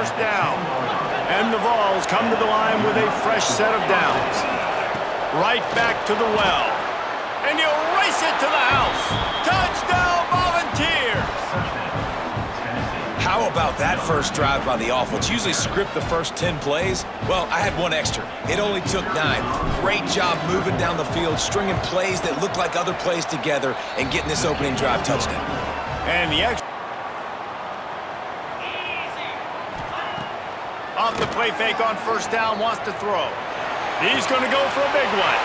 first down. And the Vols come to the line with a fresh set of downs. Right back to the well. And he'll race it to the house. Touchdown, Volunteers! How about that first drive by the offense? Usually script the first 10 plays. Well, I had one extra. It only took 9. Great job moving down the field, stringing plays that look like other plays together, and getting this opening drive touchdown. And the extra. Off the play fake on first down, wants to throw. He's going to go for a big one.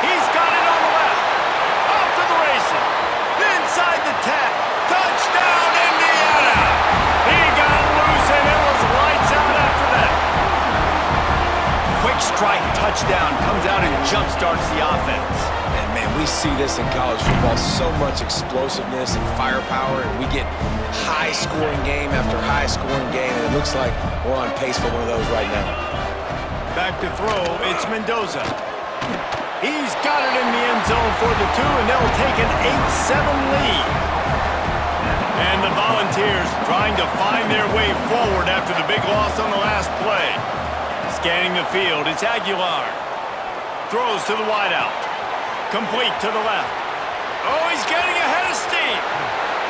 He's got it on the left. Off to the races. Inside the 10. Touchdown, Indiana! He got loose and it was lights out after that. Quick strike touchdown comes out and jump-starts the offense. And, man, we see this in college football, so much explosiveness and firepower, and we get high-scoring game after high-scoring game, and it looks like we're on pace for one of those right now. Back to throw, it's Mendoza. He's got it in the end zone for the 2, and they'll take an 8-7 lead. And the Volunteers trying to find their way forward after the big loss on the last play. Scanning the field, it's Aguilar. Throws to the wideout. Complete to the left. Oh, he's getting ahead of steam.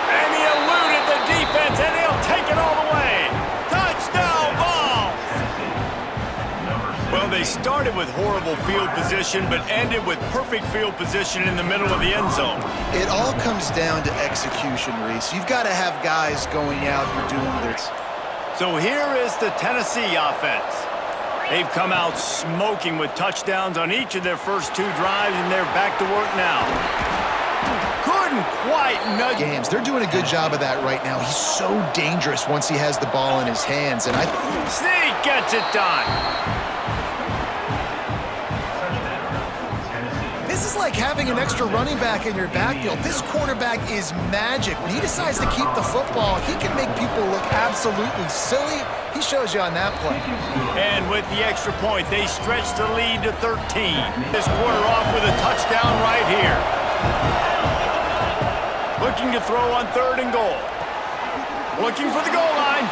And he eluded the defense, and he'll take it all the way. Touchdown, Vols! Well, they started with horrible field position, but ended with perfect field position in the middle of the end zone. It all comes down to execution, Reese. You've got to have guys going out and doing this. So here is the Tennessee offense. They've come out smoking with touchdowns on each of their first 2 drives, and they're back to work now. Couldn't quite nudge games. They're doing a good job of that right now. He's so dangerous once he has the ball in his hands, and Sneak gets it done. This is like having an extra running back in your backfield. This quarterback is magic. When he decides to keep the football, he can make people look absolutely silly. He shows you on that play. And with the extra point, they stretch the lead to 13. This quarter off with a touchdown right here. Looking to throw on 3rd and goal. Looking for the goal line.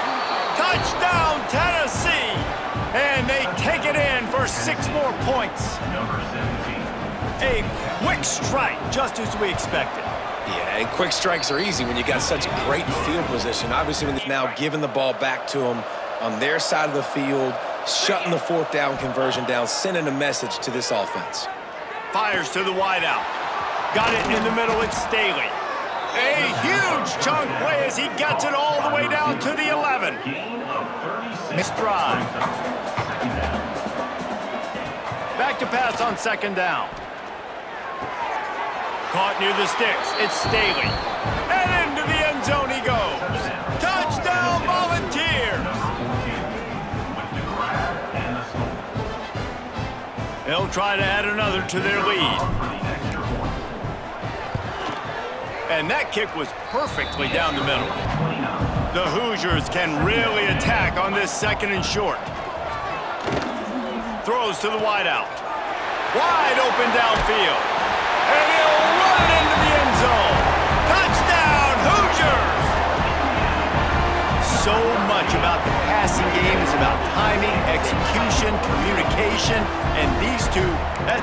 Touchdown, Tennessee! And they take it in for 6 more points. A quick strike, just as we expected. Yeah, and quick strikes are easy when you got such great field position. Obviously, when they're now giving the ball back to them on their side of the field, shutting the 4th down conversion down, sending a message to this offense. Fires to the wideout. Got it in the middle, it's Staley. A huge chunk play as he gets it all the way down to the 11. Missed drive. Back to pass on 2nd down. Caught near the sticks. It's Staley. And into the end zone he goes. Touchdown, Volunteers! They'll try to add another to their lead. And that kick was perfectly down the middle. The Hoosiers can really attack on this 2nd and short. Throws to the wideout. Wide open downfield. And he'll run it into the end zone. Touchdown, Hoosiers! So much about the passing game is about timing, execution, communication, and these two,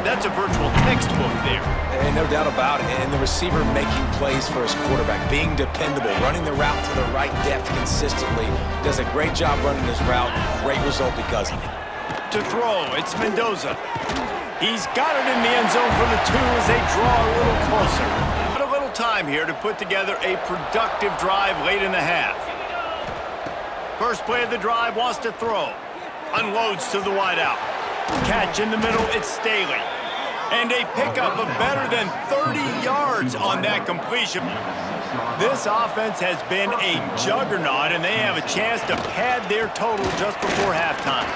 that's a virtual textbook there. And no doubt about it. And the receiver making plays for his quarterback, being dependable, running the route to the right depth consistently. Does a great job running his route. Great result because of it. To throw, it's Mendoza. He's got it in the end zone for the 2 as they draw a little closer. But a little time here to put together a productive drive late in the half. First play of the drive, wants to throw. Unloads to the wideout. Catch in the middle, it's Staley. And a pickup of better than 30 yards on that completion. This offense has been a juggernaut, and they have a chance to pad their total just before halftime.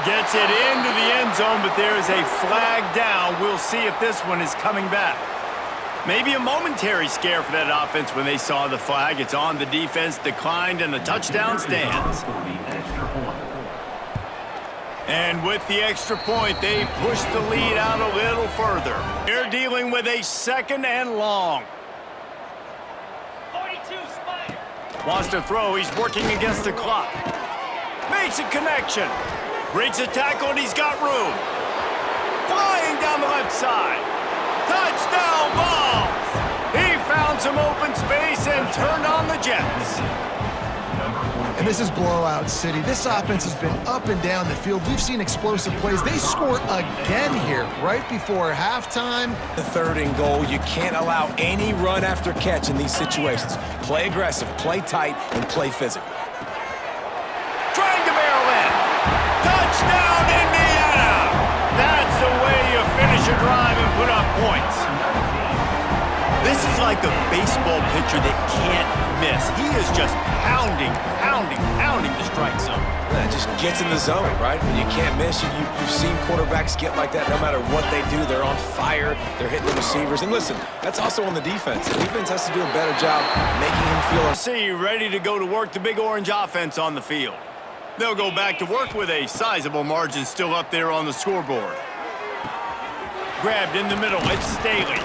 Gets it into the end zone, but there is a flag down. We'll see if this one is coming back. Maybe a momentary scare for that offense when they saw the flag. It's on, the defense declined, and the touchdown stands. And with the extra point, they push the lead out a little further. They're dealing with a 2nd and long. 42, Spider. Wants to throw. He's working against the clock. Makes a connection. Breaks a tackle, and he's got room. Flying down the left side. Touchdown balls. He found some open space and turned on the Jets. And this is blowout city. This offense has been up and down the field. We've seen explosive plays. They score again here right before halftime. The 3rd and goal, you can't allow any run after catch in these situations. Play aggressive, play tight, and play physical. Trying to barrel in. Touchdown, Indiana! That's the way you finish a drive and put up points. This is like a baseball pitcher that can't miss. He is just pounding the strike zone. It just gets in the zone, right? When you can't miss, you've seen quarterbacks get like that no matter what they do. They're on fire. They're hitting the receivers. And listen, that's also on the defense. The defense has to do a better job making him feel... See, ready to go to work, the Big Orange offense on the field. They'll go back to work with a sizable margin still up there on the scoreboard. Grabbed in the middle, it's Staley.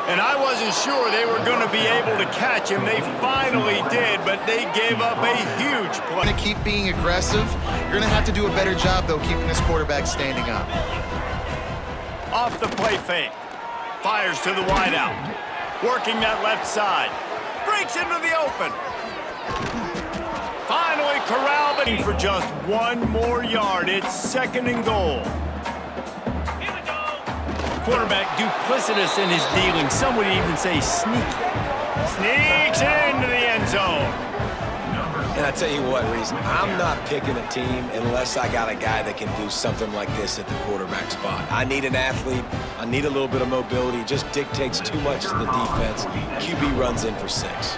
And I wasn't sure they were going to be able to catch him. They finally did, but they gave up a huge play. To keep being aggressive, you're going to have to do a better job, though, keeping this quarterback standing up. Off the play fake. Fires to the wideout. Working that left side. Breaks into the open. Finally corralled, but for just 1 more yard. It's 2nd and goal. Quarterback duplicitous in his dealing. Some would even say sneaky. Sneaks into the end zone. And I tell you what, Reese, I'm not picking a team unless I got a guy that can do something like this at the quarterback spot. I need an athlete. I need a little bit of mobility. It just dictates too much to the defense. QB runs in for 6.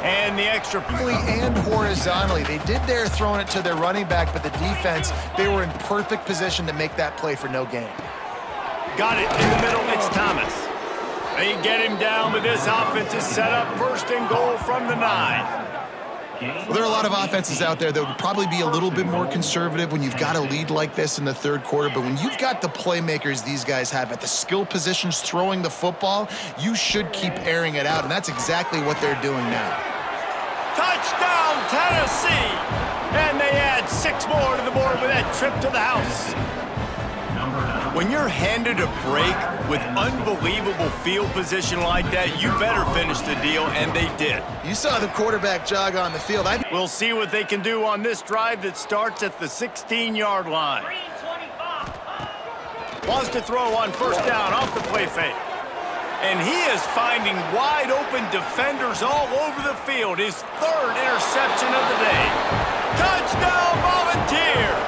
And the extra point. And horizontally. They did their throwing it to their running back, but the defense, they were in perfect position to make that play for no gain. Got it in the middle, it's Thomas. They get him down, but this offense is set up 1st and goal from the 9. Well, there are a lot of offenses out there that would probably be a little bit more conservative when you've got a lead like this in the 3rd quarter, but when you've got the playmakers these guys have at the skill positions throwing the football, you should keep airing it out, and that's exactly what they're doing now. Touchdown, Tennessee! And they add 6 more to the board with that trip to the house. When you're handed a break with unbelievable field position like that, you better finish the deal, and they did. You saw the quarterback jog on the field. We'll see what they can do on this drive that starts at the 16-yard line. Wants to throw on 1st down off the play fake. And he is finding wide-open defenders all over the field. His 3rd interception of the day. Touchdown, Volunteers!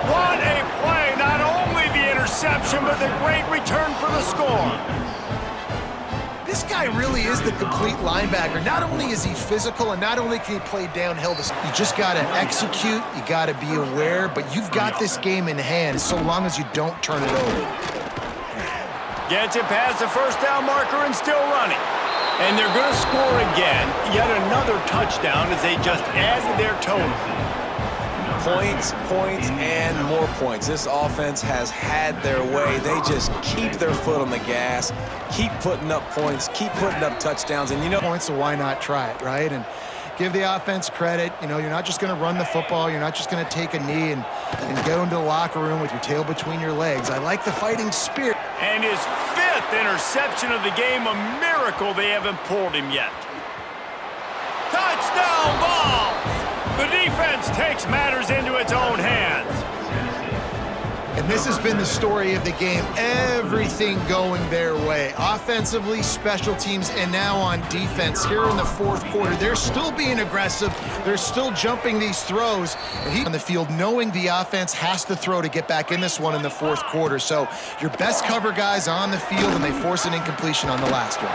What a play! Not only the interception, but the great return for the score. This guy really is the complete linebacker. Not only is he physical, and not only can he play downhill, you just got to execute, you got to be aware, but you've got this game in hand so long as you don't turn it over. Gets it past the 1st down marker and still running. And they're going to score again. Yet another touchdown as they just added their total. Points, and more points. This offense has had their way. They just keep their foot on the gas, keep putting up points, keep putting up touchdowns, and you know... Points, so why not try it, right? And give the offense credit. You know, you're not just going to run the football. You're not just going to take a knee and go into the locker room with your tail between your legs. I like the fighting spirit. And his 5th interception of the game, a miracle they haven't pulled him yet. Touchdown ball! The defense takes matters into its own hands. And this has been the story of the game. Everything going their way. Offensively, special teams, and now on defense. Here in the 4th quarter, they're still being aggressive. They're still jumping these throws. And he's on the field knowing the offense has to throw to get back in this one in the 4th quarter. So your best cover guys on the field, and they force an incompletion on the last one.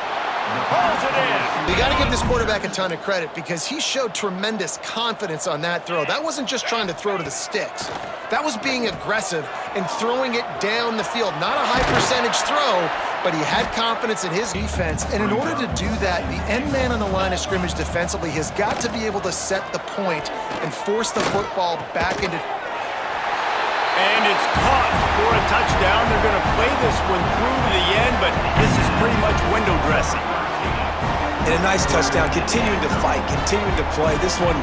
Pulls it in. You got to give this quarterback a ton of credit because he showed tremendous confidence on that throw. That wasn't just trying to throw to the sticks. That was being aggressive and throwing it down the field. Not a high percentage throw, but he had confidence in his defense. And in order to do that, the end man on the line of scrimmage defensively has got to be able to set the point and force the football back into... And it's caught for a touchdown. They're going to play this one through to the end, but this is pretty much window dressing. And a nice touchdown, continuing to fight, continuing to play. This one,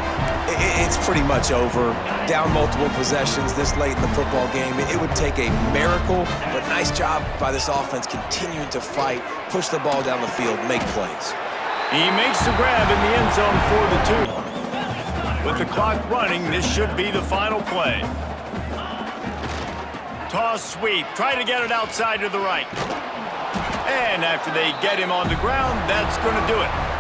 it's pretty much over. Down multiple possessions this late in the football game. It would take a miracle, but nice job by this offense continuing to fight, push the ball down the field, make plays. He makes the grab in the end zone for the 2. With the clock running, this should be the final play. Toss sweep. Try to get it outside to the right. And after they get him on the ground, that's going to do it.